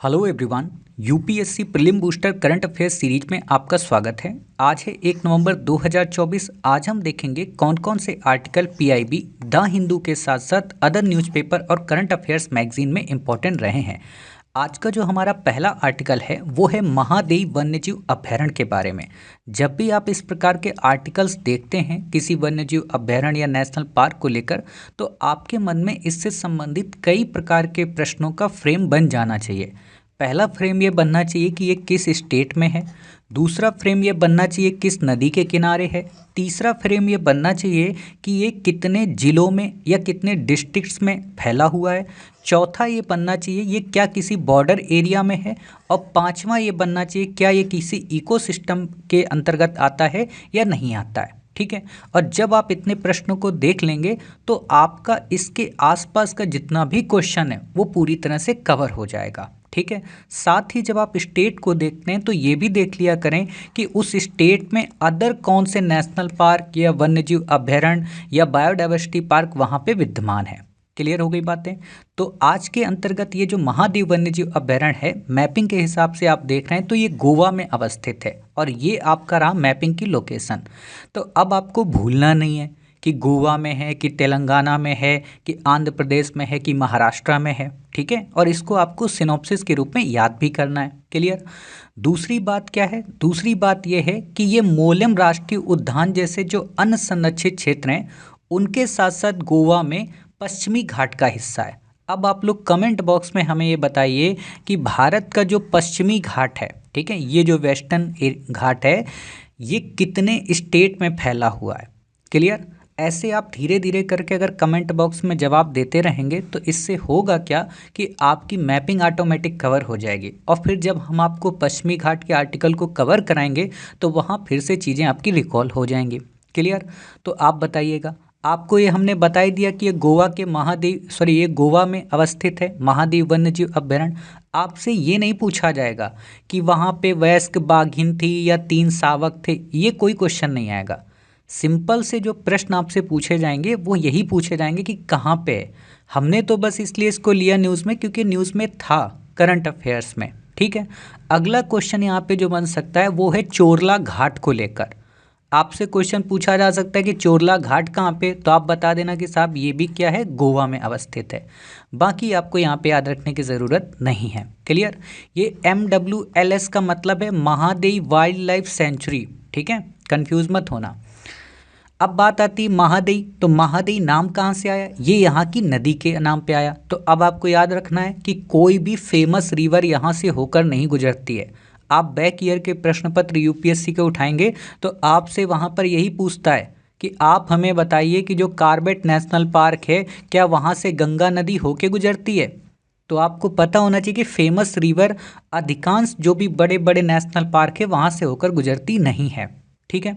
Hello everyone. UPSC prelim booster current affairs series में आपका स्वागत है। आज है 1 नवंबर 2024। आज हम देखेंगे कौन कौन से आर्टिकल पीआईबी, द हिंदू के साथ साथ अदर न्यूज़पेपर और करंट अफेयर्स मैगजीन में इंपॉर्टेंट रहे हैं। आज का जो हमारा पहला आर्टिकल है वो है महादेव वन्यजीव अभयारण्य के बारे में। जब भी आप इस प्रकार के आर्टिकल्स देखते हैं किसी वन्यजीव अभयारण्य या नेशनल पार्क को लेकर, तो आपके मन में इससे संबंधित कई प्रकार के प्रश्नों का फ्रेम बन जाना चाहिए। पहला फ्रेम ये बनना चाहिए कि ये किस स्टेट में है। दूसरा फ्रेम ये बनना चाहिए किस नदी के किनारे है। तीसरा फ्रेम ये बनना चाहिए कि ये कितने ज़िलों में या कितने डिस्ट्रिक्ट्स में फैला हुआ है। चौथा ये बनना चाहिए ये क्या किसी बॉर्डर एरिया में है। और पांचवा ये बनना चाहिए क्या ये किसी इकोसिस्टम के अंतर्गत आता है या नहीं आता है। ठीक है। और जब आप इतने प्रश्नों को देख लेंगे तो आपका इसके आसपास का जितना भी क्वेश्चन है वो पूरी तरह से कवर हो जाएगा। ठीक है। साथ ही जब आप स्टेट को देखते हैं तो ये भी देख लिया करें कि उस स्टेट में अदर कौन से नेशनल पार्क या वन्यजीव अभयारण्य या बायोडाइवर्सिटी पार्क वहाँ पे विद्यमान है। क्लियर हो गई बातें। तो आज के अंतर्गत ये जो महादेव वन्यजीव अभयारण्य है, मैपिंग के हिसाब से आप देख रहे हैं तो ये गोवा में अवस्थित है और ये आपका रहा मैपिंग की लोकेशन। तो अब आपको भूलना नहीं है कि गोवा में है कि तेलंगाना में है कि आंध्र प्रदेश में है कि महाराष्ट्र में है। ठीक है। और इसको आपको सिनॉप्सिस के रूप में याद भी करना है। क्लियर। दूसरी बात क्या है? दूसरी बात यह है कि ये मोलेम राष्ट्रीय उद्यान जैसे जो अन्य संरक्षित क्षेत्र हैं उनके साथ साथ गोवा में पश्चिमी घाट का हिस्सा है। अब आप लोग कमेंट बॉक्स में हमें ये बताइए कि भारत का जो पश्चिमी घाट है, ठीक है, ये जो वेस्टर्न घाट है, ये कितने स्टेट में फैला हुआ है। क्लियर। ऐसे आप धीरे धीरे करके अगर कमेंट बॉक्स में जवाब देते रहेंगे तो इससे होगा क्या कि आपकी मैपिंग ऑटोमेटिक कवर हो जाएगी और फिर जब हम आपको पश्चिमी घाट के आर्टिकल को कवर कराएंगे तो वहाँ फिर से चीज़ें आपकी रिकॉल हो जाएंगी। क्लियर। तो आप बताइएगा, आपको ये हमने बता ही दिया कि ये गोवा के ये गोवा में अवस्थित है महादेव वन्यजीव अभयारण्य। आपसे ये नहीं पूछा जाएगा कि वहाँ पे वयस्क बाघिन थी या 3 शावक थे, ये कोई क्वेश्चन नहीं आएगा। सिंपल से जो प्रश्न आपसे पूछे जाएंगे वो यही पूछे जाएंगे कि कहाँ पे है। हमने तो बस इसलिए इसको लिया न्यूज़ में क्योंकि न्यूज़ में था करंट अफेयर्स में। ठीक है। अगला क्वेश्चन यहाँ पे जो बन सकता है वो है चोरला घाट को लेकर। आपसे क्वेश्चन पूछा जा सकता है कि चोरला घाट कहाँ पे, तो आप बता देना कि साहब ये भी क्या है, गोवा में अवस्थित है। बाकी आपको यहाँ पे याद रखने की ज़रूरत नहीं है। क्लियर। ये MWLS का मतलब है महादेव वाइल्ड लाइफ सेंचुरी। ठीक है, कंफ्यूज मत होना। अब बात आती है महादेई, तो महादेई नाम कहाँ से आया? ये यहाँ की नदी के नाम पे आया। तो अब आपको याद रखना है कि कोई भी फेमस रिवर यहाँ से होकर नहीं गुजरती है। आप बैक ईयर के प्रश्न पत्र यूपीएससी के उठाएंगे तो आपसे वहाँ पर यही पूछता है कि आप हमें बताइए कि जो कार्बेट नेशनल पार्क है क्या वहाँ से गंगा नदी होके गुजरती है। तो आपको पता होना चाहिए कि फेमस रिवर अधिकांश जो भी बड़े बड़े नेशनल पार्क है वहाँ से होकर गुजरती नहीं है। ठीक है।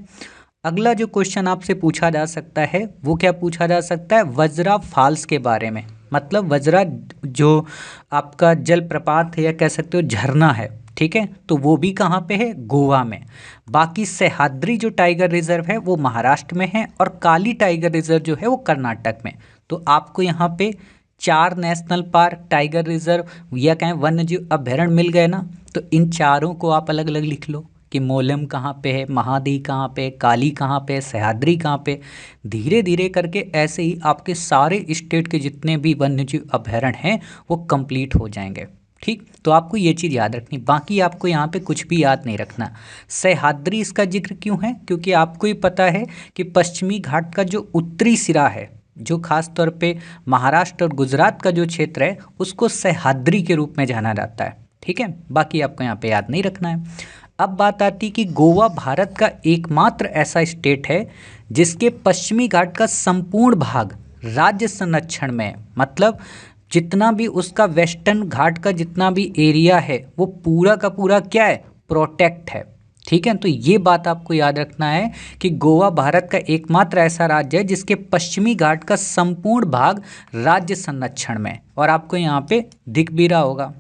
अगला जो क्वेश्चन आपसे पूछा जा सकता है वो क्या पूछा जा सकता है? वज्रा फॉल्स के बारे में। मतलब वज्रा जो आपका जलप्रपात है या कह सकते हो झरना है, ठीक है, तो वो भी कहाँ पे है? गोवा में। बाकी सह्याद्री जो टाइगर रिजर्व है वो महाराष्ट्र में है और काली टाइगर रिजर्व जो है वो कर्नाटक में। तो आपको यहाँ पे 4 नेशनल पार्क, टाइगर रिजर्व या कहें वन्यजीव अभयारण्य मिल गए ना। तो इन चारों को आप अलग अलग लिख लो कि मोलेम कहाँ पे है, महादेव कहाँ पे, काली कहाँ पे, सह्याद्री कहाँ पे। धीरे धीरे करके ऐसे ही आपके सारे स्टेट के जितने भी वन्यजीव अभयारण्य हैं वो कंप्लीट हो जाएंगे। ठीक। तो आपको ये चीज़ याद रखनी, बाकी आपको यहाँ पे कुछ भी याद नहीं रखना। सह्याद्री इसका जिक्र क्यों है? क्योंकि आपको ही पता है कि पश्चिमी घाट का जो उत्तरी सिरा है, जो खास तौर पे महाराष्ट्र और गुजरात का जो क्षेत्र है उसको सह्याद्री के रूप में जाना जाता है। ठीक है। बाकी आपको यहाँ पे याद नहीं रखना है। अब बात आती कि गोवा भारत का एकमात्र ऐसा स्टेट है जिसके पश्चिमी घाट का संपूर्ण भाग राज्य संरक्षण में है। मतलब जितना भी उसका वेस्टर्न घाट का जितना भी एरिया है वो पूरा का पूरा क्या है? प्रोटेक्ट है। ठीक है। तो ये बात आपको याद रखना है कि गोवा भारत का एकमात्र ऐसा राज्य है जिसके पश्चिमी घाट का संपूर्ण भाग राज्य संरक्षण में। और आपको यहाँ पे दिख भी रहा होगा।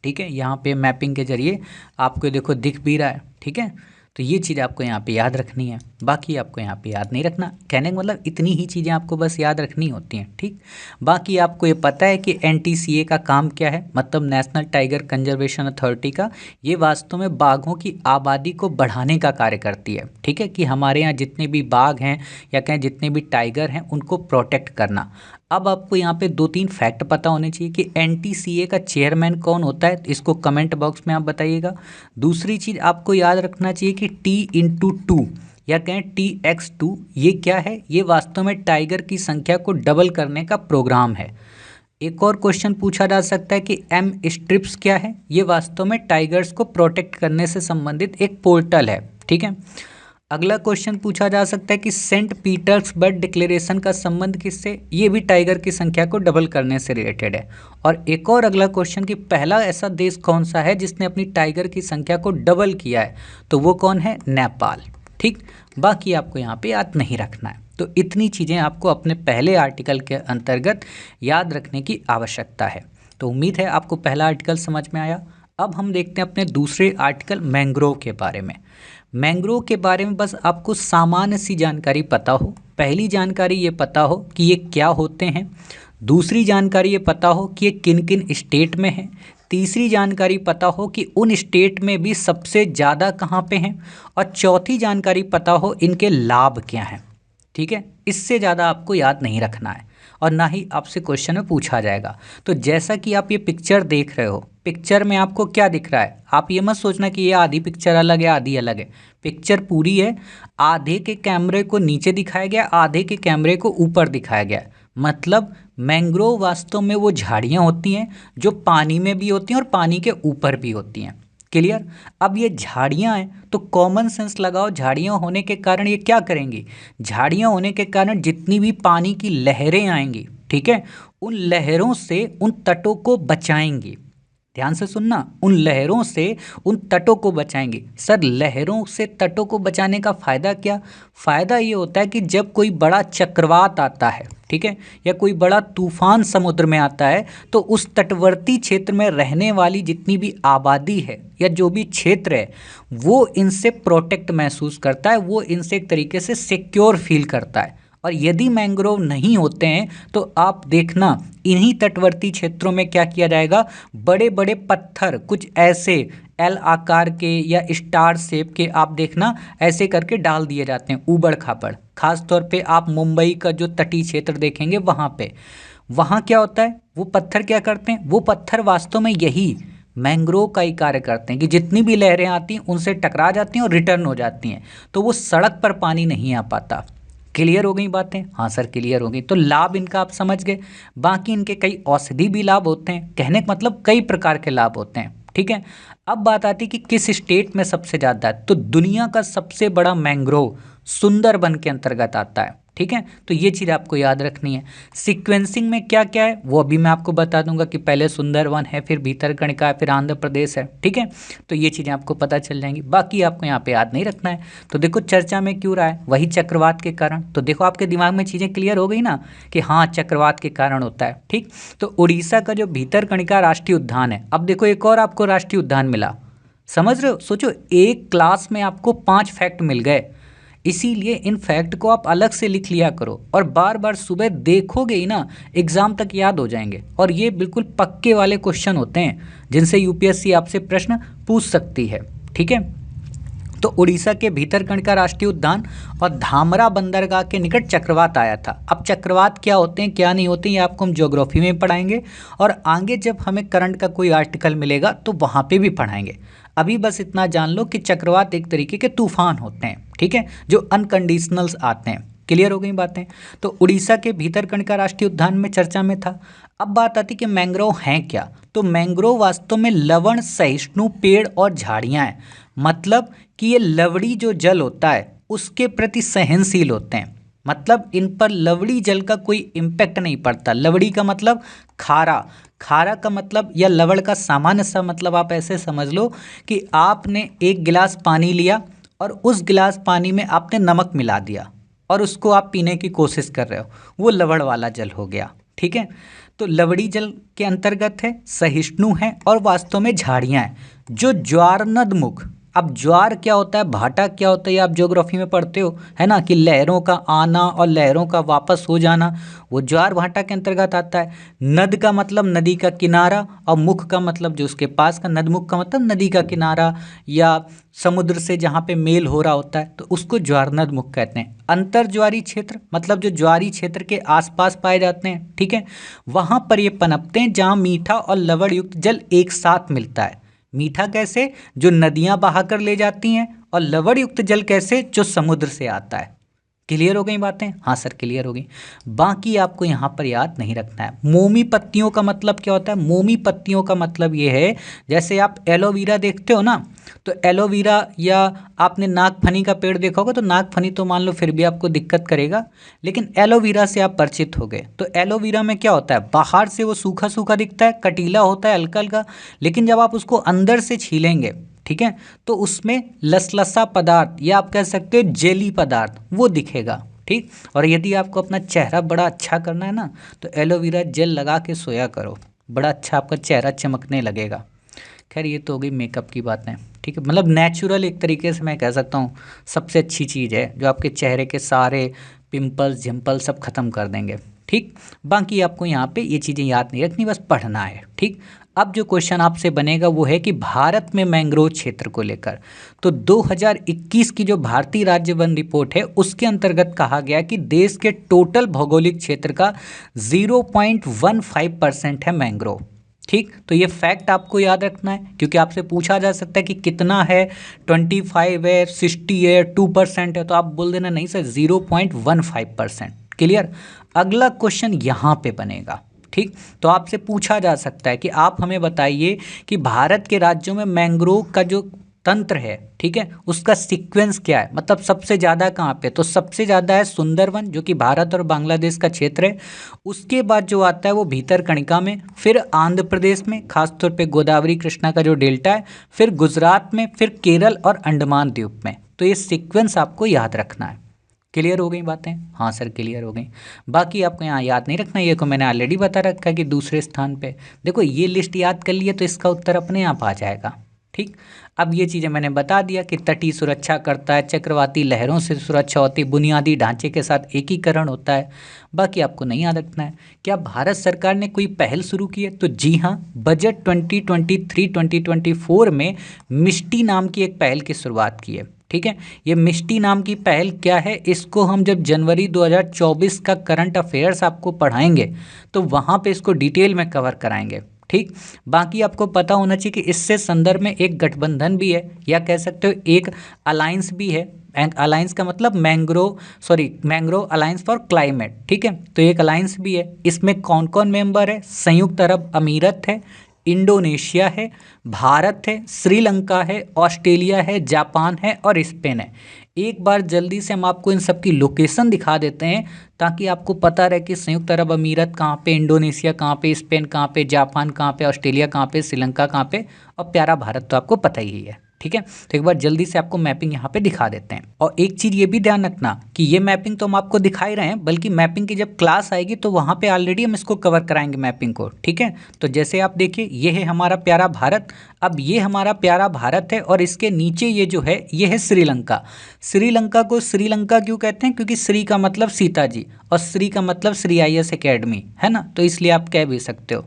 ठीक है, यहाँ पे मैपिंग के जरिए आपको देखो दिख भी रहा है। ठीक है। तो ये चीज़ आपको यहाँ पे याद रखनी है, बाकी आपको यहाँ पे याद नहीं रखना। कहने का मतलब इतनी ही चीज़ें आपको बस याद रखनी होती हैं, ठीक। बाकी आपको ये पता है कि NTCA का काम क्या है, मतलब नेशनल टाइगर कंजर्वेशन अथॉरिटी का, ये वास्तव में बाघों की आबादी को बढ़ाने का कार्य करती है, ठीक है, कि हमारे यहाँ जितने भी बाघ हैं या कहें जितने भी टाइगर हैं उनको प्रोटेक्ट करना। अब आपको यहाँ पे 2-3 फैक्ट पता होने चाहिए कि NTCA का चेयरमैन कौन होता है, इसको कमेंट बॉक्स में आप बताइएगा। दूसरी चीज़ आपको याद रखना चाहिए कि T/2 या कहें TX2 ये क्या है, ये वास्तव में टाइगर की संख्या को डबल करने का प्रोग्राम है। एक और क्वेश्चन पूछा जा सकता है कि M स्ट्रिप्स क्या है, ये वास्तव में टाइगर्स को प्रोटेक्ट करने से संबंधित एक पोर्टल है, ठीक है। अगला क्वेश्चन पूछा जा सकता है कि सेंट पीटर्सबर्ग डिक्लेरेशन का संबंध किससे, ये भी टाइगर की संख्या को डबल करने से रिलेटेड है। और एक और अगला क्वेश्चन कि पहला ऐसा देश कौन सा है जिसने अपनी टाइगर की संख्या को डबल किया है, तो वो कौन है, नेपाल, ठीक। बाकी आपको यहाँ पे याद नहीं रखना है। तो इतनी चीज़ें आपको अपने पहले आर्टिकल के अंतर्गत याद रखने की आवश्यकता है। तो उम्मीद है आपको पहला आर्टिकल समझ में आया। अब हम देखते हैं अपने दूसरे आर्टिकल मैंग्रोव के बारे में। मैंग्रोव के बारे में बस आपको सामान्य सी जानकारी पता हो। पहली जानकारी ये पता हो कि ये क्या होते हैं, दूसरी जानकारी ये पता हो कि ये किन किन स्टेट में हैं, तीसरी जानकारी पता हो कि उन स्टेट में भी सबसे ज़्यादा कहाँ पे हैं, और चौथी जानकारी पता हो इनके लाभ क्या हैं, ठीक है। इससे ज़्यादा आपको याद नहीं रखना है और ना ही आपसे क्वेश्चन में पूछा जाएगा। तो जैसा कि आप ये पिक्चर देख रहे हो, पिक्चर में आपको क्या दिख रहा है, आप ये मत सोचना कि ये आधी पिक्चर अलग है आधी अलग है। पिक्चर पूरी है, आधे के कैमरे को नीचे दिखाया गया, आधे के कैमरे को ऊपर दिखाया गया। मतलब मैंग्रोव वास्तव में वो झाड़ियाँ होती हैं जो पानी में भी होती हैं और पानी के ऊपर भी होती हैं। क्लियर। अब ये झाड़ियाँ हैं तो कॉमन सेंस लगाओ, झाड़ियाँ होने के कारण ये क्या करेंगी, झाड़ियाँ होने के कारण जितनी भी पानी की लहरें आएंगी, ठीक है, उन लहरों से उन तटों को बचाएंगी। ध्यान से सुनना, उन लहरों से उन तटों को बचाएंगे। सर लहरों से तटों को बचाने का फ़ायदा क्या, फ़ायदा ये होता है कि जब कोई बड़ा चक्रवात आता है, ठीक है, या कोई बड़ा तूफान समुद्र में आता है, तो उस तटवर्ती क्षेत्र में रहने वाली जितनी भी आबादी है या जो भी क्षेत्र है वो इनसे प्रोटेक्ट महसूस करता है, वो इनसे एक तरीके से सिक्योर फील करता है। और यदि मैंग्रोव नहीं होते हैं तो आप देखना इन्हीं तटवर्ती क्षेत्रों में क्या किया जाएगा, बड़े बड़े पत्थर कुछ ऐसे एल आकार के या स्टार शेप के आप देखना ऐसे करके डाल दिए जाते हैं ऊबड़ खाबड़। खास तौर पे आप मुंबई का जो तटीय क्षेत्र देखेंगे वहाँ पे, वहाँ क्या होता है, वो पत्थर क्या करते हैं, वो पत्थर वास्तव में यही मैंग्रोव का ही कार्य करते हैं कि जितनी भी लहरें आती हैं उनसे टकरा जाती हैं और रिटर्न हो जाती हैं, तो वो सड़क पर पानी नहीं आ पाता। क्लियर हो गई बातें, हाँ सर क्लियर हो गई। तो लाभ इनका आप समझ गए। बाकी इनके कई औषधि भी लाभ होते हैं, कहने का मतलब कई प्रकार के लाभ होते हैं, ठीक है। अब बात आती है कि किस स्टेट में सबसे ज़्यादा है, तो दुनिया का सबसे बड़ा मैंग्रोव सुंदरबन के अंतर्गत आता है, ठीक है। तो ये चीज़ आपको याद रखनी है। सीक्वेंसिंग में क्या क्या है वो अभी मैं आपको बता दूंगा कि पहले सुंदरवन है, फिर भीतरकनिका है, फिर आंध्र प्रदेश है, ठीक है। तो ये चीज़ें आपको पता चल जाएंगी, बाकी आपको यहाँ पे याद नहीं रखना है। तो देखो चर्चा में क्यों रहा है, वही चक्रवात के कारण। तो देखो आपके दिमाग में चीज़ें क्लियर हो गई ना कि हाँ चक्रवात के कारण होता है, ठीक। तो उड़ीसा का जो भीतरकनिका राष्ट्रीय उद्यान है, अब देखो एक और आपको राष्ट्रीय उद्यान मिला, समझ रहे हो। सोचो एक क्लास में आपको 5 फैक्ट मिल गए, इसीलिए इन फैक्ट को आप अलग से लिख लिया करो और बार बार सुबह देखोगे ही ना, एग्जाम तक याद हो जाएंगे। और ये बिल्कुल पक्के वाले क्वेश्चन होते हैं जिनसे यूपीएससी आपसे प्रश्न पूछ सकती है, ठीक है। तो उड़ीसा के भीतरकनिका राष्ट्रीय उद्यान और धामरा बंदरगाह के निकट चक्रवात आया था। अब चक्रवात क्या होते हैं क्या नहीं होते हैं ये आपको हम ज्योग्राफी में पढ़ाएंगे, और आगे जब हमें करंट का कोई आर्टिकल मिलेगा तो वहाँ पे भी पढ़ाएंगे। अभी बस इतना जान लो कि चक्रवात एक तरीके के तूफान होते हैं, ठीक है, जो अनकंडीशनल्स आते हैं। क्लियर हो गई बातें। तो उड़ीसा के भीतरकनिका राष्ट्रीय उद्यान में चर्चा में था। अब बात आती कि मैंग्रोव हैं क्या, तो मैंग्रोव वास्तव में लवण सहिष्णु पेड़ और झाड़ियाँ हैं। मतलब कि ये लवड़ी जो जल होता है उसके प्रति सहनशील होते हैं, मतलब इन पर लवड़ी जल का कोई इम्पैक्ट नहीं पड़ता। लवड़ी का मतलब खारा, खारा का मतलब या लवण का सामान्य सा मतलब आप ऐसे समझ लो कि आपने एक गिलास पानी लिया और उस गिलास पानी में आपने नमक मिला दिया और उसको आप पीने की कोशिश कर रहे हो, वो लवण वाला जल हो गया, ठीक है। तो लवड़ी जल के अंतर्गत है, सहिष्णु है और वास्तव में झाड़ियाँ हैं। जो ज्वारनदमुख अब ज्वार क्या होता है, भाटा क्या होता है, ये आप ज्योग्राफी में पढ़ते हो, है ना, कि लहरों का आना और लहरों का वापस हो जाना, वो ज्वार भाटा के अंतर्गत आता है। नद का मतलब नदी का किनारा, और मुख का मतलब जो उसके पास का, नदमुख का मतलब नदी का किनारा या समुद्र से जहाँ पे मेल हो रहा होता है, तो उसको ज्वार नदमुख कहते हैं। अंतर ज्वारी क्षेत्र मतलब जो ज्वारी क्षेत्र के आसपास पाए जाते हैं, ठीक है, वहाँ पर ये पनपते हैं जहाँ मीठा और लवण युक्त जल एक साथ मिलता है। मीठा कैसे, जो नदियाँ बहाकर ले जाती हैं, और लवण युक्त जल कैसे, जो समुद्र से आता है। क्लियर हो गई बातें? हाँ सर क्लियर हो गई। बाकी आपको यहाँ पर याद नहीं रखना है। मोमी पत्तियों का मतलब क्या होता है? मोमी पत्तियों का मतलब ये है, जैसे आप एलोवेरा देखते हो ना, तो एलोवेरा या आपने नागफनी का पेड़ देखा होगा, तो नागफनी तो मान लो फिर भी आपको दिक्कत करेगा, लेकिन एलोवेरा से आप परिचित हो गए। तो एलोवेरा में क्या होता है, बाहर से वो सूखा सूखा दिखता है, कटीला होता है, हल्का हल्का, लेकिन जब आप उसको अंदर से छीलेंगे, ठीक है, तो उसमें लसलसा पदार्थ या आप कह सकते हो जेली पदार्थ वो दिखेगा। ठीक, और यदि आपको अपना चेहरा बड़ा अच्छा करना है ना, तो एलोवेरा जेल लगा के सोया करो, बड़ा अच्छा आपका चेहरा चमकने लगेगा। खैर ये तो हो गई मेकअप की बातें, ठीक है, मतलब नेचुरल एक तरीके से मैं कह सकता हूँ सबसे अच्छी चीज़ है, जो आपके चेहरे के सारे पिंपल्स झिम्पल सब खत्म कर देंगे। ठीक, बाकी आपको यहाँ पे ये चीज़ें याद नहीं रखनी, बस पढ़ना है। ठीक, अब जो क्वेश्चन आपसे बनेगा वो है कि भारत में मैंग्रोव क्षेत्र को लेकर, तो 2021 की जो भारतीय राज्य वन रिपोर्ट है उसके अंतर्गत कहा गया कि देश के टोटल भौगोलिक क्षेत्र का 0.15% है मैंग्रोव। ठीक, तो ये फैक्ट आपको याद रखना है, क्योंकि आपसे पूछा जा सकता है कि कितना है, 25 है, 60 है, 2% है, तो आप बोल देना नहीं सर 0.15%। क्लियर? अगला क्वेश्चन यहाँ पे बनेगा। ठीक, तो आपसे पूछा जा सकता है कि आप हमें बताइए कि भारत के राज्यों में मैंग्रोव का जो तंत्र है, ठीक है, उसका सीक्वेंस क्या है, मतलब सबसे ज़्यादा कहाँ पे, तो सबसे ज़्यादा है सुंदरवन जो कि भारत और बांग्लादेश का क्षेत्र है। उसके बाद जो आता है वो भीतरकनिका में, फिर आंध्र प्रदेश में खासतौर पे गोदावरी कृष्णा का जो डेल्टा है, फिर गुजरात में, फिर केरल और अंडमान द्वीप में। तो ये सीक्वेंस आपको याद रखना है। क्लियर हो गई बातें? हाँ सर क्लियर हो गई। बाकी आपको यहाँ याद नहीं रखना, ये को मैंने ऑलरेडी बता रखा है कि दूसरे स्थान पे देखो, ये लिस्ट याद कर लिए तो इसका उत्तर अपने आप आ जाएगा। ठीक, अब ये चीज़ें मैंने बता दिया कि तटीय सुरक्षा करता है, चक्रवाती लहरों से सुरक्षा होती है, बुनियादी ढांचे के साथ एकीकरण होता है। बाकी आपको नहीं याद रखना है। क्या भारत सरकार ने कोई पहल शुरू की है? तो जी हाँ, बजट 2023-2024 में मिष्टी नाम की एक पहल की शुरुआत की है। ठीक है, ये मिष्टी नाम की पहल क्या है, इसको हम जब जनवरी 2024 का करंट अफेयर्स आपको पढ़ाएंगे तो वहाँ पे इसको डिटेल में कवर कराएंगे। ठीक, बाकी आपको पता होना चाहिए कि इससे संदर्भ में एक गठबंधन भी है, या कह सकते हो एक अलायंस भी है। अलायंस का मतलब मैंग्रोव अलायंस फॉर क्लाइमेट। ठीक है, तो एक अलायंस भी है। इसमें कौन कौन मेंबर है? संयुक्त अरब अमीरत है, इंडोनेशिया है, भारत है, श्रीलंका है, ऑस्ट्रेलिया है, जापान है और स्पेन है। एक बार जल्दी से हम आपको इन सब की लोकेशन दिखा देते हैं ताकि आपको पता रहे कि संयुक्त अरब अमीरत कहाँ पे, इंडोनेशिया कहाँ पे, स्पेन कहाँ पे, जापान कहाँ पे, ऑस्ट्रेलिया कहाँ पे, श्रीलंका कहाँ पे, और प्यारा भारत तो आपको पता ही है। ठीक है, तो एक बार जल्दी से आपको मैपिंग यहाँ पे दिखा देते हैं। और एक चीज़ ये भी ध्यान रखना कि ये मैपिंग तो हम आपको दिखा ही रहे हैं, बल्कि मैपिंग की जब क्लास आएगी तो वहाँ पे ऑलरेडी हम इसको कवर कराएंगे मैपिंग को। ठीक है, तो जैसे आप देखिए ये है हमारा प्यारा भारत। अब ये हमारा प्यारा भारत है और इसके नीचे ये जो है ये है श्रीलंका। श्रीलंका को श्रीलंका क्यों कहते हैं? क्योंकि श्री का मतलब सीता जी और श्री का मतलब श्री IAS एकेडमी है ना, तो इसलिए आप कह भी सकते हो।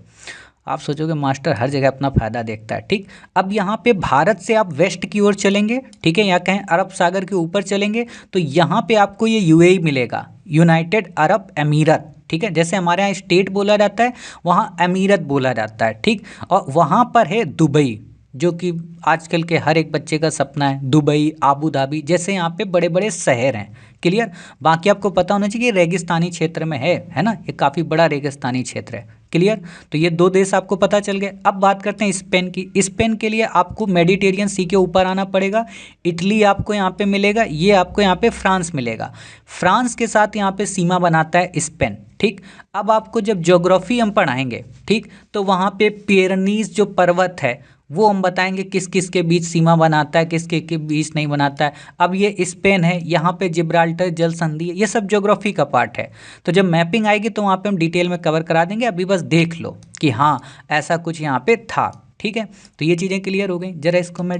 आप सोचोगे मास्टर हर जगह अपना फायदा देखता है। ठीक, अब यहाँ पे भारत से आप वेस्ट की ओर चलेंगे, ठीक है, या कहें अरब सागर के ऊपर चलेंगे, तो यहाँ पे आपको ये UAE मिलेगा, यूनाइटेड अरब अमीरत। ठीक है, जैसे हमारे यहाँ स्टेट बोला जाता है वहाँ अमीरत बोला जाता है। ठीक, और वहाँ पर है दुबई, जो कि आजकल के हर एक बच्चे का सपना है, दुबई, आबू धाबी जैसे यहाँ पे बड़े बड़े शहर हैं। क्लियर? बाकी आपको पता होना चाहिए कि रेगिस्तानी क्षेत्र में है ना, ये काफ़ी बड़ा रेगिस्तानी क्षेत्र है। क्लियर? तो ये दो देश आपको पता चल गए। अब बात करते हैं स्पेन की। स्पेन के लिए आपको मेडिटेरियन सी के ऊपर आना पड़ेगा। इटली आपको यहाँ पे मिलेगा, ये आपको यहाँ पे फ्रांस मिलेगा। फ्रांस के साथ यहाँ पे सीमा बनाता है स्पेन। ठीक, अब आपको जब ज्योग्राफी हम पढ़ाएंगे, ठीक, तो वहाँ पे पिरेनीज जो पर्वत है वो हम बताएंगे किस किस के बीच सीमा बनाता है, किस के बीच नहीं बनाता है। अब ये स्पेन है, यहाँ पे जिब्राल्टर जल संधि है, ये सब ज्योग्राफी का पार्ट है। तो जब मैपिंग आएगी तो वहाँ पे हम डिटेल में कवर करा देंगे। अभी बस देख लो कि हाँ ऐसा कुछ यहाँ पे था। ठीक है, तो ये चीज़ें क्लियर हो गई। जरा इसको मैं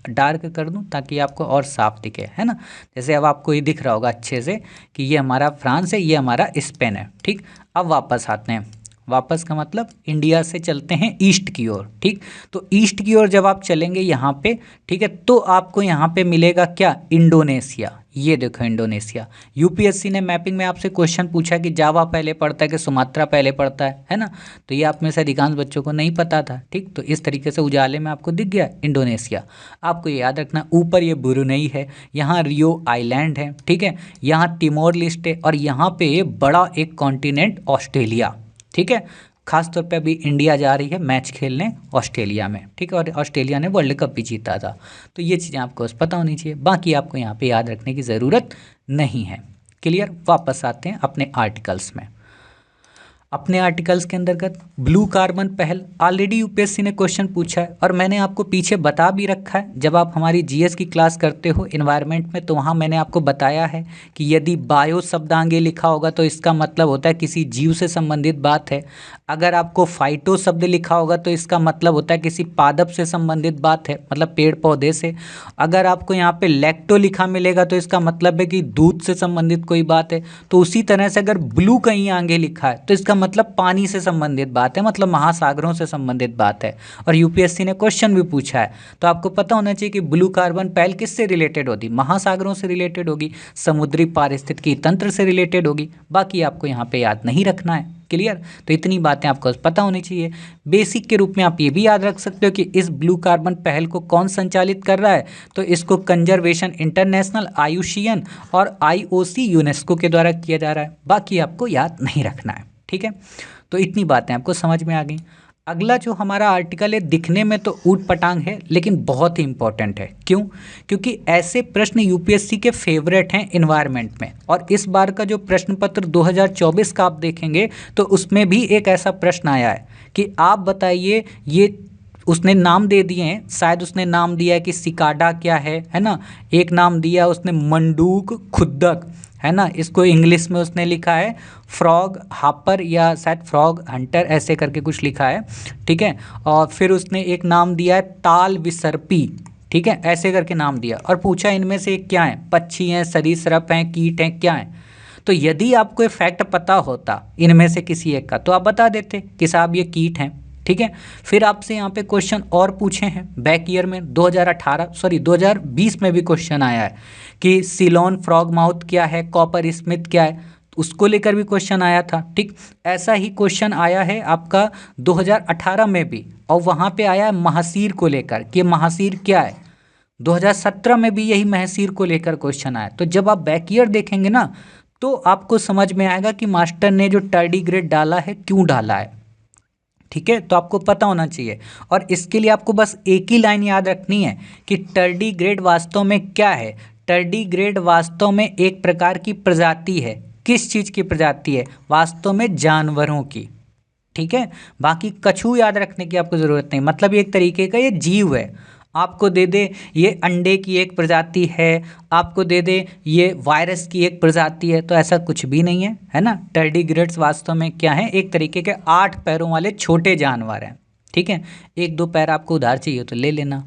डार्क कर दूं ताकि आपको और साफ दिखे, है ना। जैसे अब आपको ये दिख रहा होगा अच्छे से कि ये हमारा फ्रांस है, ये हमारा स्पेन है, ठीक। अब वापस आते हैं, वापस का मतलब इंडिया से चलते हैं ईस्ट की ओर, ठीक। तो ईस्ट की ओर जब आप चलेंगे यहाँ पे, ठीक है, तो आपको यहाँ पे मिलेगा क्या, इंडोनेशिया। ये देखो इंडोनेशिया। यूपीएससी ने मैपिंग में आपसे क्वेश्चन पूछा कि जावा पहले पड़ता है कि सुमात्रा पहले पड़ता है ना। तो ये आप में से अधिकांश बच्चों को नहीं पता था, ठीक। तो इस तरीके से उजाले में आपको दिख गया इंडोनेशिया। आपको ये याद रखना, ऊपर ये ब्रुनेई है, यहाँ रियो आइलैंड है, ठीक है, यहाँ तिमोर लिस्ट है, और यहाँ पे बड़ा एक कॉन्टिनेंट ऑस्ट्रेलिया, ठीक है। खासतौर पे अभी इंडिया जा रही है मैच खेलने ऑस्ट्रेलिया में, ठीक है, और ऑस्ट्रेलिया ने वर्ल्ड कप भी जीता था। तो ये चीज़ें आपको पता होनी चाहिए, बाकी आपको यहाँ पे याद रखने की ज़रूरत नहीं है। क्लियर। वापस आते हैं अपने आर्टिकल्स में। अपने आर्टिकल्स के अंतर्गत ब्लू कार्बन पहल ऑलरेडी यूपीएससी ने क्वेश्चन पूछा है, और मैंने आपको पीछे बता भी रखा है। जब आप हमारी जीएस की क्लास करते हो एनवायरनमेंट में, तो वहाँ मैंने आपको बताया है कि यदि बायो शब्द आगे लिखा होगा तो इसका मतलब होता है किसी जीव से संबंधित बात है। अगर आपको फाइटो शब्द लिखा होगा तो इसका मतलब होता है किसी पादप से संबंधित बात है, मतलब पेड़ पौधे से। अगर आपको यहाँ पे लैक्टो लिखा मिलेगा तो इसका मतलब है कि दूध से संबंधित कोई बात है। तो उसी तरह से अगर ब्लू कहीं आगे लिखा है तो इसका मतलब पानी से संबंधित बात है, मतलब महासागरों से संबंधित बात है। और यूपीएससी ने क्वेश्चन भी पूछा है, तो आपको पता होना चाहिए कि ब्लू कार्बन पहल किससे रिलेटेड होगी, महासागरों से रिलेटेड होगी, समुद्री पारिस्थितिकी तंत्र से रिलेटेड होगी। बाकी आपको यहाँ पे याद नहीं रखना है। क्लियर। तो इतनी बातें आपको पता होनी चाहिए। बेसिक के रूप में आप ये भी याद रख सकते हो कि इस ब्लू कार्बन पहल को कौन संचालित कर रहा है, तो इसको कंजर्वेशन इंटरनेशनल, आयुषियन और आईओसी यूनेस्को के द्वारा किया जा रहा है। बाकी आपको याद नहीं रखना है, ठीक है। तो इतनी बातें आपको समझ में आ गई। अगला जो हमारा आर्टिकल है, दिखने में तो ऊट पटांग है लेकिन बहुत ही इंपॉर्टेंट है। क्यों? क्योंकि ऐसे प्रश्न यूपीएससी के फेवरेट हैं एनवायरनमेंट में। और इस बार का जो प्रश्न पत्र 2024 का आप देखेंगे तो उसमें भी एक ऐसा प्रश्न आया है कि आप बताइए, ये उसने नाम दे दिए हैं, शायद उसने नाम दिया है कि सिकाडा क्या है ना। एक नाम दिया उसने मंडूक खुद्दक, है ना। इसको इंग्लिश में उसने लिखा है फ्रॉग हापर या शायद फ्रॉग हंटर, ऐसे करके कुछ लिखा है, ठीक है। और फिर उसने एक नाम दिया है ताल विसर्पी, ठीक है, ऐसे करके नाम दिया, और पूछा इनमें से क्या है, पक्षी हैं, सरीसृप हैं, कीट हैं, क्या हैं। तो यदि आपको फैक्ट पता होता इनमें से किसी एक का तो आप बता देते कि साहब ये कीट हैं, ठीक है। फिर आपसे यहाँ पे क्वेश्चन और पूछे हैं बैक ईयर में 2020 में भी क्वेश्चन आया है कि सिलोन फ्रॉग माउथ क्या है, कॉपर स्मिथ क्या है, उसको लेकर भी क्वेश्चन आया था, ठीक। ऐसा ही क्वेश्चन आया है आपका 2018 में भी, और वहाँ पे आया है महासीर को लेकर कि महासीर क्या है। 2017 में भी यही महासीर को लेकर क्वेश्चन आया। तो जब आप बैक ईयर देखेंगे ना तो आपको समझ में आएगा कि मास्टर ने जो टार्डिग्रेड डाला है क्यों डाला है, ठीक है। तो आपको पता होना चाहिए, और इसके लिए आपको बस एक ही लाइन याद रखनी है कि टार्डिग्रेड वास्तव में क्या है। टार्डिग्रेड वास्तव में एक प्रकार की प्रजाति है। किस चीज़ की प्रजाति है? वास्तव में जानवरों की, ठीक है। बाकी कछू याद रखने की आपको ज़रूरत नहीं, मतलब ये एक तरीके का ये जीव है। आपको दे दे ये अंडे की एक प्रजाति है, आपको दे दे ये वायरस की एक प्रजाति है, तो ऐसा कुछ भी नहीं है ना। टार्डिग्रेड्स वास्तव में क्या है, एक तरीके के 8 पैरों वाले छोटे जानवर हैं, ठीक है। 1-2 पैर आपको उधार चाहिए तो ले लेना।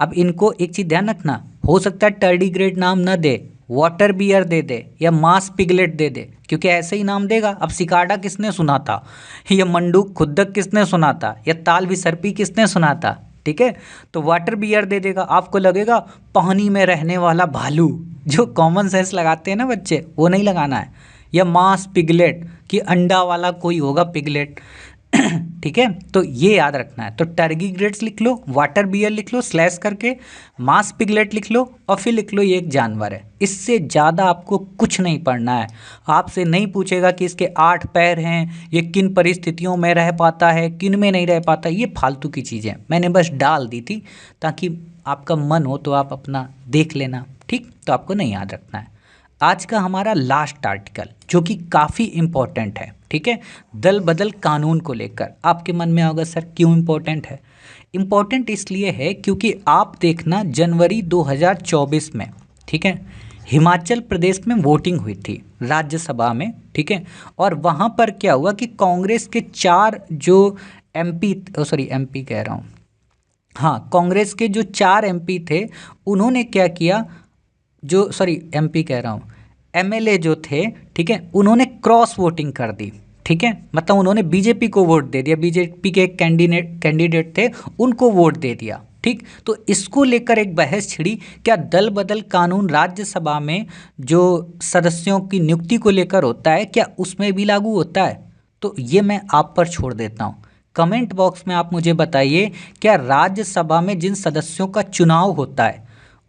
अब इनको एक चीज़ ध्यान रखना, हो सकता है टार्डिग्रेड नाम न दे, वाटर बियर दे दे या मास पिगलेट दे दे, क्योंकि ऐसे ही नाम देगा। अब सिकाडा किसने सुना था, या मंडूक खुद्दक किसने सुना था, या ताल विसर्पी किसने सुना था, ठीक है। तो वाटर बियर दे देगा, आपको लगेगा पानी में रहने वाला भालू, जो कॉमन सेंस लगाते हैं ना बच्चे, वो नहीं लगाना है। या मास पिगलेट कि अंडा वाला कोई होगा पिगलेट, ठीक है। तो ये याद रखना है। तो टार्डिग्रेड्स लिख लो, वाटर बियर लिख लो स्लैश करके, मास पिगलेट लिख लो, और फिर लिख लो ये एक जानवर है। इससे ज़्यादा आपको कुछ नहीं पढ़ना है। आपसे नहीं पूछेगा कि इसके 8 पैर हैं, ये किन परिस्थितियों में रह पाता है, किन में नहीं रह पाता, ये फालतू की चीज़ें मैंने बस डाल दी थी ताकि आपका मन हो तो आप अपना देख लेना, ठीक। तो आपको नहीं याद रखना है। आज का हमारा लास्ट आर्टिकल जो कि काफ़ी इम्पोर्टेंट है, ठीक है, दल बदल कानून को लेकर। आपके मन में होगा सर क्यों इम्पोर्टेंट है? इम्पोर्टेंट इसलिए है क्योंकि आप देखना जनवरी 2024 में, ठीक है, हिमाचल प्रदेश में वोटिंग हुई थी राज्यसभा में, ठीक है। और वहाँ पर क्या हुआ कि कांग्रेस के 4 जो एमपी कह रहा हूँ, हाँ, कांग्रेस के जो 4 एमपी थे उन्होंने क्या किया, जो सॉरी एमपी कह रहा हूँ, एमएलए जो थे, ठीक है, उन्होंने क्रॉस वोटिंग कर दी। ठीक है, मतलब उन्होंने बीजेपी को वोट दे दिया, बीजेपी के एक कैंडिडेट थे उनको वोट दे दिया। ठीक, तो इसको लेकर एक बहस छिड़ी, क्या दल बदल कानून राज्यसभा में जो सदस्यों की नियुक्ति को लेकर होता है क्या उसमें भी लागू होता है? तो ये मैं आप पर छोड़ देता हूँ। कमेंट बॉक्स में आप मुझे बताइए, क्या राज्यसभा में जिन सदस्यों का चुनाव होता है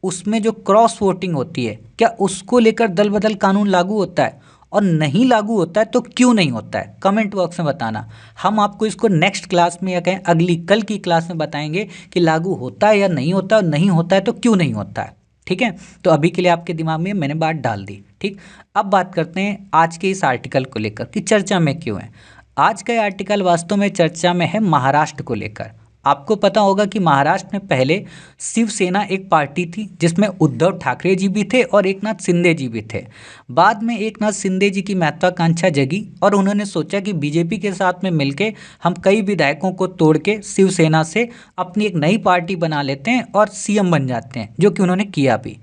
उसमें जो क्रॉस वोटिंग होती है क्या उसको लेकर दल बदल कानून लागू होता है, और नहीं लागू होता है तो क्यों नहीं होता है? कमेंट बॉक्स में बताना। हम आपको इसको नेक्स्ट क्लास में या कहें अगली कल की क्लास में बताएंगे कि लागू होता है या नहीं होता है, और नहीं होता है तो क्यों नहीं होता है। ठीक है, तो अभी के लिए आपके दिमाग में मैंने बात डाल दी। ठीक, अब बात करते हैं आज के इस आर्टिकल को लेकर कि चर्चा में क्यों है। आज का ये आर्टिकल वास्तव में चर्चा में है महाराष्ट्र को लेकर। आपको पता होगा कि महाराष्ट्र में पहले शिवसेना एक पार्टी थी जिसमें उद्धव ठाकरे जी भी थे और एकनाथ शिंदे जी भी थे। बाद में एकनाथ शिंदे जी की महत्वाकांक्षा जगी और उन्होंने सोचा कि बीजेपी के साथ में मिलके हम कई विधायकों को तोड़ के शिवसेना से अपनी एक नई पार्टी बना लेते हैं और सीएम बन जाते हैं, जो कि उन्होंने किया भी।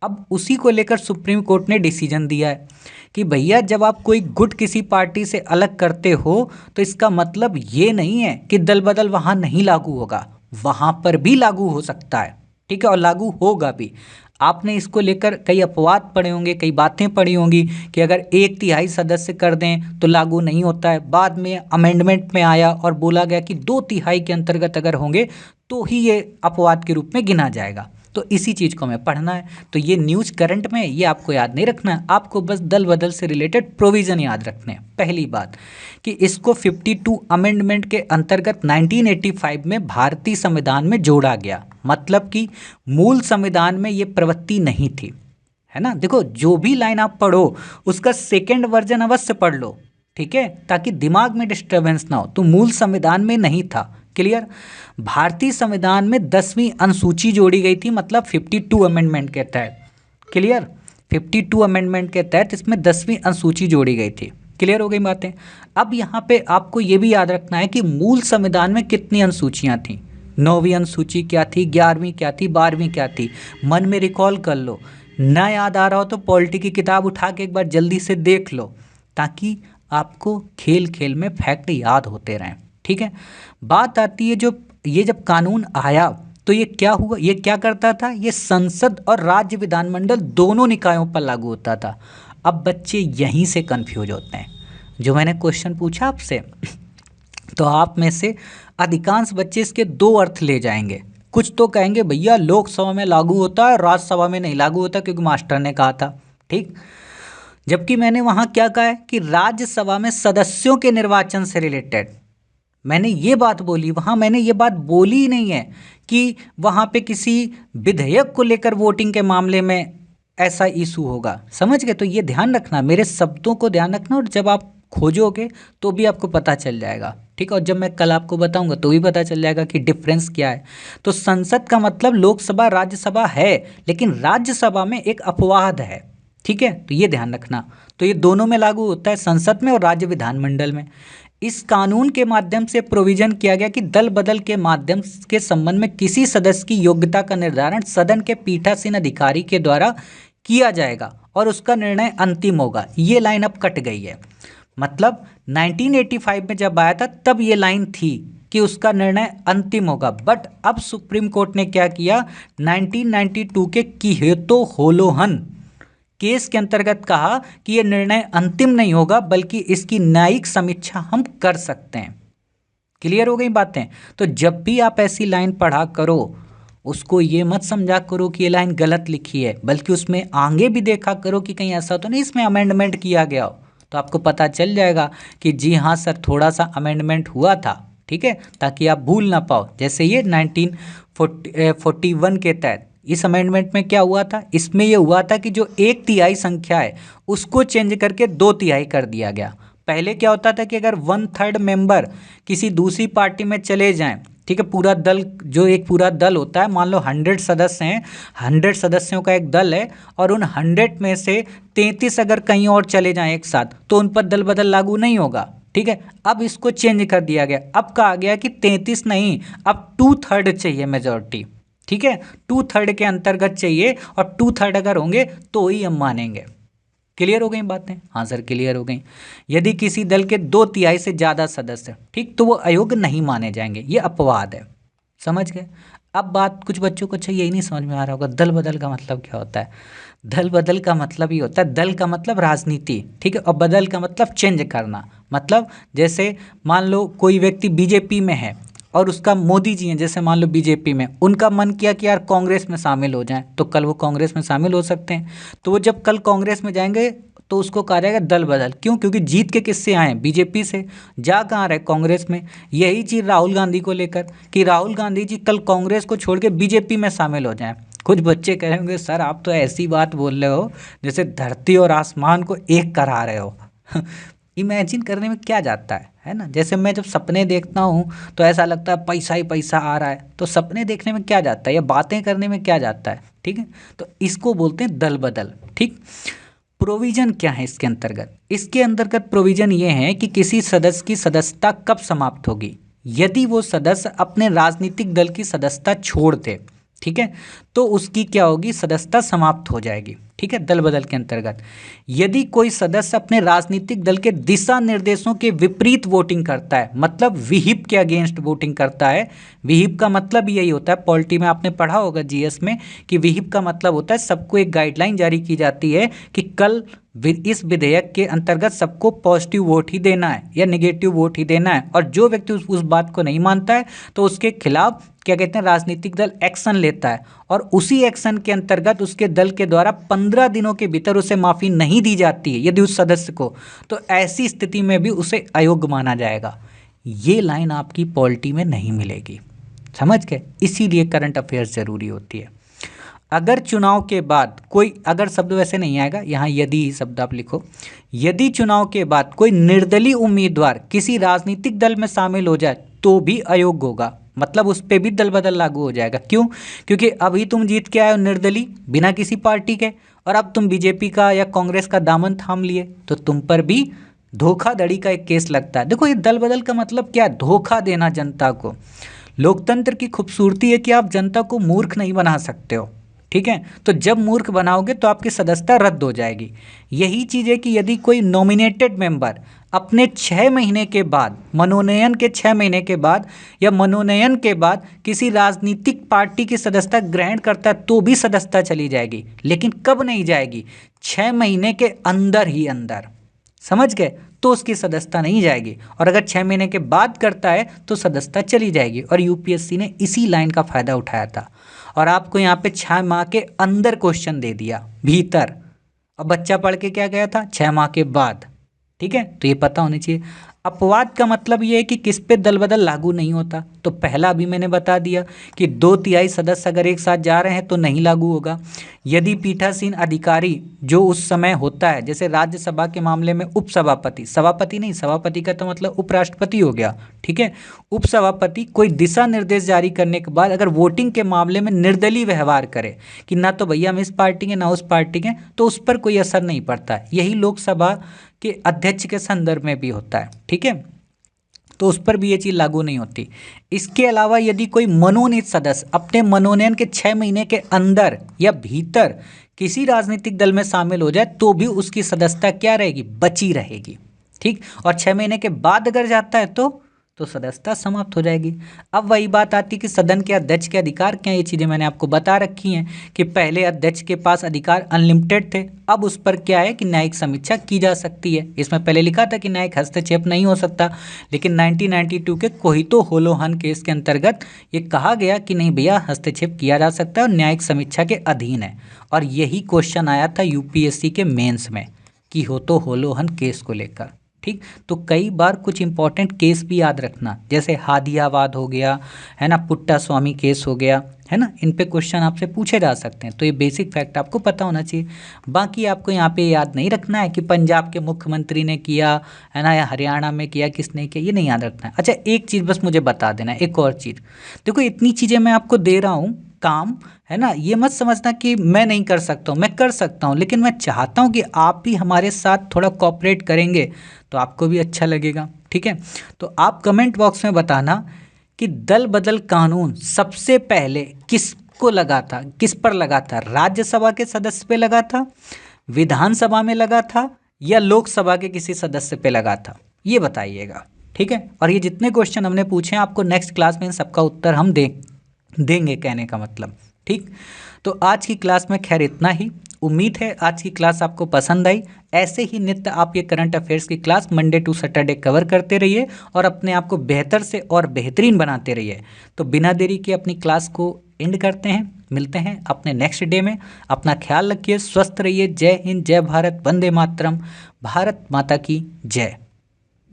अब उसी को लेकर सुप्रीम कोर्ट ने डिसीजन दिया है कि भैया जब आप कोई गुट किसी पार्टी से अलग करते हो तो इसका मतलब ये नहीं है कि दल बदल वहाँ नहीं लागू होगा, वहाँ पर भी लागू हो सकता है। ठीक है, और लागू होगा भी। आपने इसको लेकर कई अपवाद पढ़े होंगे, कई बातें पढ़ी होंगी कि अगर 1/3 सदस्य कर दें तो लागू नहीं होता है। बाद में अमेंडमेंट में आया और बोला गया कि 2/3 के अंतर्गत अगर होंगे तो ही ये अपवाद के रूप में गिना जाएगा। तो इसी चीज़ को हमें पढ़ना है। तो ये न्यूज़ करंट में ये आपको याद नहीं रखना है, आपको बस दल बदल से रिलेटेड प्रोविज़न याद रखने हैं। पहली बात कि इसको 52 अमेंडमेंट के अंतर्गत 1985 में भारतीय संविधान में जोड़ा गया, मतलब कि मूल संविधान में ये प्रवृत्ति नहीं थी, है ना। देखो, जो भी लाइन आप पढ़ो उसका सेकेंड वर्जन अवश्य पढ़ लो, ठीक है, ताकि दिमाग में डिस्टर्बेंस ना हो। तो मूल संविधान में नहीं था, क्लियर। भारतीय संविधान में 10वीं अनुसूची जोड़ी गई थी, मतलब 52 अमेंडमेंट के तहत, क्लियर। 52 अमेंडमेंट के तहत इसमें 10वीं अनुसूची जोड़ी गई थी। क्लियर हो गई बातें। अब यहाँ पे आपको ये भी याद रखना है कि मूल संविधान में कितनी अनुसूचियाँ थीं। 9वीं अनुसूची क्या थी, 11वीं क्या थी, 12वीं क्या थी, मन में रिकॉल कर लो। ना याद आ रहा हो तो पॉलिटी की किताब उठा के एक बार जल्दी से देख लो, ताकि आपको खेल खेल में फैक्ट याद होते रहें। ठीक है, बात आती है जो ये जब कानून आया तो ये क्या हुआ, ये क्या करता था, ये संसद और राज्य विधानमंडल दोनों निकायों पर लागू होता था। अब बच्चे यहीं से कंफ्यूज होते हैं। जो मैंने क्वेश्चन पूछा आपसे तो आप में से अधिकांश बच्चे इसके 2 अर्थ ले जाएंगे। कुछ तो कहेंगे भैया लोकसभा में लागू होता है, राज्यसभा में नहीं लागू होता क्योंकि मास्टर ने कहा था। ठीक, जबकि मैंने वहाँ क्या कहा है कि राज्यसभा में सदस्यों के निर्वाचन से रिलेटेड मैंने ये बात बोली, वहाँ मैंने ये बात बोली ही नहीं है कि वहाँ पे किसी विधेयक को लेकर वोटिंग के मामले में ऐसा इशू होगा। समझ गए? तो ये ध्यान रखना, मेरे शब्दों को ध्यान रखना, और जब आप खोजोगे तो भी आपको पता चल जाएगा। ठीक है, और जब मैं कल आपको बताऊंगा तो भी पता चल जाएगा कि डिफरेंस क्या है। तो संसद का मतलब लोकसभा राज्यसभा है, लेकिन राज्यसभा में एक अपवाद है। ठीक है, तो ये ध्यान रखना। तो ये दोनों में लागू होता है, संसद में और राज्य विधानमंडल में। इस कानून के माध्यम से प्रोविजन किया गया कि दल बदल के माध्यम के संबंध में किसी सदस्य की योग्यता का निर्धारण सदन के पीठासीन अधिकारी के द्वारा किया जाएगा और उसका निर्णय अंतिम होगा। ये लाइन अब कट गई है, मतलब 1985 में जब आया था तब ये लाइन थी कि उसका निर्णय अंतिम होगा। बट अब सुप्रीम कोर्ट ने क्या किया, 1992 के किहेतो होलोहन केस के अंतर्गत कहा कि यह निर्णय अंतिम नहीं होगा, बल्कि इसकी न्यायिक समीक्षा हम कर सकते हैं। क्लियर हो गई बातें? तो जब भी आप ऐसी लाइन पढ़ा करो, उसको ये मत समझा करो कि ये लाइन गलत लिखी है, बल्कि उसमें आगे भी देखा करो कि कहीं ऐसा तो नहीं इसमें अमेंडमेंट किया गया हो। तो आपको पता चल जाएगा कि जी हाँ सर, थोड़ा सा अमेंडमेंट हुआ था। ठीक है, ताकि आप भूल ना पाओ। जैसे ये 1941 के तहत इस अमेंडमेंट में क्या हुआ था, इसमें यह हुआ था कि जो 1/3 संख्या है उसको चेंज करके 2/3 कर दिया गया। पहले क्या होता था कि अगर 1/3 मेंबर किसी दूसरी पार्टी में चले जाएं, ठीक है, पूरा दल, जो एक पूरा दल होता है, मान लो 100 सदस्य हैं, 100 सदस्यों का एक दल है, और उन 100 में से 33 अगर कहीं और चले जाएं एक साथ, तो उन पर दल बदल लागू नहीं होगा। ठीक है, अब इसको चेंज कर दिया गया, अब कहा गया कि 33 नहीं, अब 2/3 चाहिए मेजोरिटी। ठीक है, 2/3 के अंतर्गत चाहिए, और 2/3 अगर होंगे तो ही हम मानेंगे। क्लियर हो गई बातें? हाँ सर क्लियर हो गई। यदि किसी दल के 2/3 से ज़्यादा सदस्य, ठीक, तो वो अयोग्य नहीं माने जाएंगे, ये अपवाद है। समझ गए? अब बात कुछ बच्चों को अच्छा यही नहीं समझ में आ रहा होगा, दल बदल का मतलब क्या होता है। दल बदल का मतलब ही होता है, दल का मतलब राजनीति, ठीक है, और बदल का मतलब चेंज करना। मतलब जैसे मान लो कोई व्यक्ति बीजेपी में है और उसका मोदी जी हैं, जैसे मान लो बीजेपी में, उनका मन किया कि यार कांग्रेस में शामिल हो जाएं, तो कल वो कांग्रेस में शामिल हो सकते हैं। तो वो जब कल कांग्रेस में जाएंगे तो उसको कहा जाएगा दल बदल। क्यों? क्योंकि जीत के किससे आए? बीजेपी से। जा कहाँ रहे? कांग्रेस में। यही चीज़ राहुल गांधी को लेकर, कि राहुल गांधी जी कल कांग्रेस को छोड़ के बीजेपी में शामिल हो जाएं। कुछ बच्चे कह रहे होंगे सर आप तो ऐसी बात बोल रहे हो जैसे धरती और आसमान को एक करा रहे हो। इमेजिन करने में क्या जाता है ना। जैसे मैं जब सपने देखता हूँ तो ऐसा लगता है पैसा ही पैसा आ रहा है, तो सपने देखने में क्या जाता है या बातें करने में क्या जाता है। ठीक है, तो इसको बोलते हैं दल बदल। ठीक, प्रोविजन क्या है इसके अंतर्गत? इसके अंतर्गत प्रोविजन ये है कि किसी सदस्य की सदस्यता कब समाप्त होगी, यदि वो सदस्य अपने राजनीतिक दल की सदस्यता छोड़ दे, ठीक है, तो उसकी क्या होगी? सदस्यता समाप्त हो जाएगी। ठीक है, दल बदल के अंतर्गत यदि कोई सदस्य अपने राजनीतिक दल के दिशा निर्देशों के विपरीत वोटिंग करता है, मतलब विहिप के अगेंस्ट वोटिंग करता है। विहिप का मतलब यही होता है, पॉलिटी में आपने पढ़ा होगा जीएस में, कि विहिप का मतलब होता है सबको एक गाइडलाइन जारी की जाती है कि कल इस विधेयक के अंतर्गत सबको पॉजिटिव वोट ही देना है या नेगेटिव वोट ही देना है, और जो व्यक्ति उस बात को नहीं मानता है तो उसके खिलाफ क्या कहते हैं, राजनीतिक दल एक्शन लेता है, और उसी एक्शन के अंतर्गत उसके दल के द्वारा 15 दिनों के भीतर उसे माफ़ी नहीं दी जाती है यदि उस सदस्य को, तो ऐसी स्थिति में भी उसे अयोग्य माना जाएगा। ये लाइन आपकी पॉलिटी में नहीं मिलेगी, समझ गए? इसीलिए करंट अफेयर्स जरूरी होती है। अगर चुनाव के बाद कोई, अगर शब्द वैसे नहीं आएगा यहाँ, यदि शब्द आप लिखो, यदि चुनाव के बाद कोई निर्दलीय उम्मीदवार किसी राजनीतिक दल में शामिल हो जाए तो भी अयोग्य होगा, मतलब उस पर भी दल बदल लागू हो जाएगा। क्यों? क्योंकि अभी तुम जीत के आए हो निर्दलीय बिना किसी पार्टी के, और अब तुम बीजेपी का या कांग्रेस का दामन थाम लिए, तो तुम पर भी धोखाधड़ी का एक केस लगता है। देखो ये दल बदल का मतलब क्या है? धोखा देना जनता को। लोकतंत्र की खूबसूरती है कि आप जनता को मूर्ख नहीं बना सकते हो। ठीक है, तो जब मूर्ख बनाओगे तो आपकी सदस्यता रद्द हो जाएगी। यही चीज़ है कि यदि कोई नॉमिनेटेड मेंबर अपने 6 महीने के बाद, मनोनयन के 6 महीने के बाद या मनोनयन के बाद किसी राजनीतिक पार्टी की सदस्यता ग्रहण करता है तो भी सदस्यता चली जाएगी, लेकिन कब नहीं जाएगी? 6 महीने के अंदर ही अंदर, समझ गए? तो उसकी सदस्यता नहीं जाएगी, और अगर 6 महीने के बाद करता है तो सदस्यता चली जाएगी। और यूपीएससी ने इसी लाइन का फ़ायदा उठाया था, और आपको यहाँ पे 6 माह के अंदर क्वेश्चन दे दिया भीतर, और बच्चा पढ़ के क्या गया था? 6 माह के बाद। ठीक है, तो ये पता होनी चाहिए। अपवाद का मतलब ये है कि किस पे दल बदल लागू नहीं होता, तो पहला भी मैंने बता दिया कि 2/3 सदस्य अगर एक साथ जा रहे हैं तो नहीं लागू होगा। यदि पीठासीन अधिकारी जो उस समय होता है, जैसे राज्यसभा के मामले में उपसभापति, सभापति नहीं, सभापति का तो मतलब उपराष्ट्रपति हो गया। ठीक है, उपसभापति कोई दिशा निर्देश जारी करने के बाद अगर वोटिंग के मामले में निर्दलीय व्यवहार करे कि ना तो भैया हम इस पार्टी के ना उस पार्टी के, तो उस पर कोई असर नहीं पड़ता। यही लोकसभा के अध्यक्ष के संदर्भ में भी होता है। ठीक है, तो उस पर भी ये चीज़ लागू नहीं होती। इसके अलावा यदि कोई मनोनीत सदस्य अपने मनोनयन के 6 महीने के अंदर या भीतर किसी राजनीतिक दल में शामिल हो जाए तो भी उसकी सदस्यता क्या रहेगी? बची रहेगी। ठीक, और 6 महीने के बाद अगर जाता है तो सदस्यता समाप्त हो जाएगी। अब वही बात आती है कि सदन के अध्यक्ष के अधिकार क्या हैं। ये चीज़ें मैंने आपको बता रखी हैं कि पहले अध्यक्ष के पास अधिकार अनलिमिटेड थे, अब उस पर क्या है कि न्यायिक समीक्षा की जा सकती है। इसमें पहले लिखा था कि न्यायिक हस्तक्षेप नहीं हो सकता, लेकिन 1992 के कोहितो होलोहन केस के अंतर्गत ये कहा गया कि नहीं भैया, हस्तक्षेप किया जा सकता है और न्यायिक समीक्षा के अधीन है। और यही क्वेश्चन आया था यूपीएससी के मेंस में कि कोहितो होलोहन केस को लेकर। ठीक, तो कई बार कुछ इंपॉर्टेंट केस भी याद रखना, जैसे हादियाबाद हो गया है ना, पुट्टा स्वामी केस हो गया है ना, इन पे क्वेश्चन आपसे पूछे जा सकते हैं। तो ये बेसिक फैक्ट आपको पता होना चाहिए। बाकी आपको यहाँ पे याद नहीं रखना है कि पंजाब के मुख्यमंत्री ने किया है ना, या हरियाणा में किया किसने किया, ये नहीं याद रखना है। अच्छा, एक चीज़ बस मुझे बता देना है, एक और चीज़। देखो इतनी चीज़ें मैं आपको दे रहा हूँ काम, है ना, ये मत समझना कि मैं नहीं कर सकता हूँ, मैं कर सकता हूँ, लेकिन मैं चाहता हूँ कि आप भी हमारे साथ थोड़ा कोऑपरेट करेंगे तो आपको भी अच्छा लगेगा। ठीक है। तो आप कमेंट बॉक्स में बताना कि दल बदल कानून सबसे पहले किसको लगा था, किस पर लगा था, राज्यसभा के सदस्य पे लगा था, विधानसभा में लगा था, या लोकसभा के किसी सदस्य पे लगा था, ये बताइएगा। ठीक है। और ये जितने क्वेश्चन हमने पूछे हैं आपको नेक्स्ट क्लास में इन सबका उत्तर हम देंगे, कहने का मतलब। ठीक। तो आज की क्लास में खैर इतना ही। उम्मीद है आज की क्लास आपको पसंद आई। ऐसे ही नित्य आप ये करंट अफेयर्स की class Monday to Saturday cover करते रहिए और अपने आप को बेहतर से और बेहतरीन बनाते रहिए। तो बिना देरी के अपनी क्लास को एंड करते हैं, मिलते हैं अपने नेक्स्ट डे में। अपना ख्याल रखिए, स्वस्थ रहिए। जय हिंद, जय भारत, वंदे मातरम, भारत माता की जय।